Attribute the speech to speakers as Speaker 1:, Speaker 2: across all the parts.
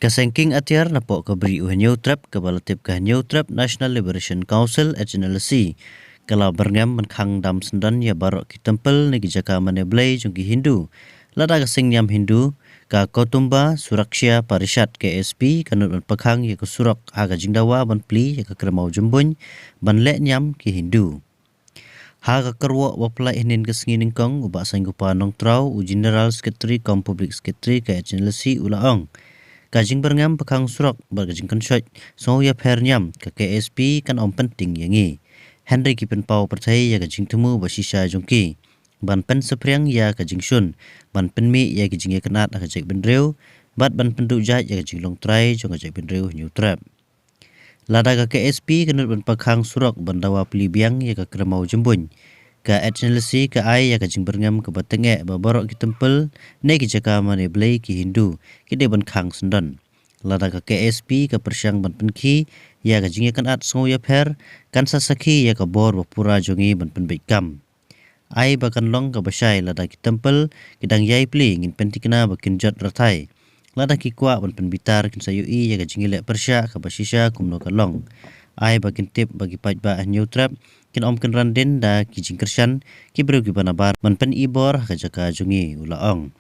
Speaker 1: Kasengking atiar napok kaberi New Trap kabalatip ka New Trap National Liberation Council HNLC kalau berngam menkhang dam sendan ya barok ki tempel negi jaka maneblai jungki Hindu lada kaseng nyam Hindu ka Kotumba Suraksha Parishad KSP kanut pekhang ya ke surak haga jingdawa ban pli ya ke kremau jembuny ban lek nyam ki Hindu haga kerwa wapla ihnin kesengi ningkong ubak sanggupa nong trau u General Secretary kom Public Secretary ka HNLC ulaong kajing berngam pekhang surak berkajing konsyot so ya pher nyam ke KSP kan om penting yangi Henry Kipen Pau percaya ya kajing temu basisa jongki ban pen sepriang ya kajing sun ban pen mi ya kajing ya kenat kajik bendreu bat ban pendu jat ya kajing long trai jong kajik bendreu New Trap lada ka KSP kanut ban pekhang surak bandawa pelibiang ya ka kremau jembuny ka HNLC ka ai ya kajing berngam ke batenge babarok ki tempel ne ki jaka mane blai ki Hindu ki de ban khang sendan lada ka KSP ka persyang ban penki ya kajing ya kanat so ya pher kan sasaki ya ka bor bapura jongi ban penbekam ai bakan long ka basai lada ki tempel kidang yai pli ngin pentikna bakin jot ratai lada ki kwa ban penbitar kin sayui ya kajing lek persya ka basisa kumno ka long ai bakin tip bagi pajba New Trap kin om kin randin da ki jingkersyan ki bro ki banabar man pen ibor ka jaka jungi ulaong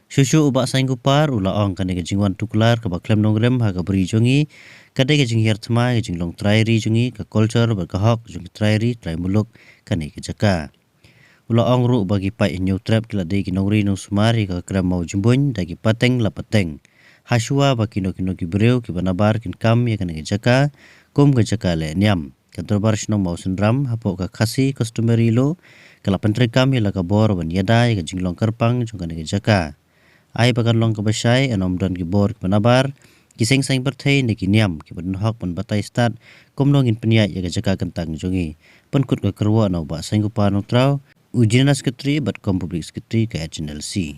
Speaker 1: susu ubak sanggupar ulaong kan ke jingwan tuklar ka baklem nongrem ha ka beri jungi kadai ke jing her thma ke jing long trairi jungi ka culture ber ka hok jungi trairi trai muluk kan ke jaka ulaong ru bagi pai New Trap kila dei ki nongri nong sumari ka kram mau jumbuny da ki pateng la pateng hasua bakino kino ki breu ki banabar kin kam ya kan ke jaka kum ke jaka le nyam kantor baris nong mau sendram hapok ka khasi customary lo kala pentrekam ya laka bor ban yada ya jinglong kerpang jongkan ke jaka ai bakan long ka basai anom don ki bor ki banabar kiseng sang berthai ne ki niam ki ban hok ban batai start kum nongin penia ya ke jaka kentang jongi penkut ka kerwa no ba sanggupa nong trau ujina sekretari bat kom public sekretari ka HNLC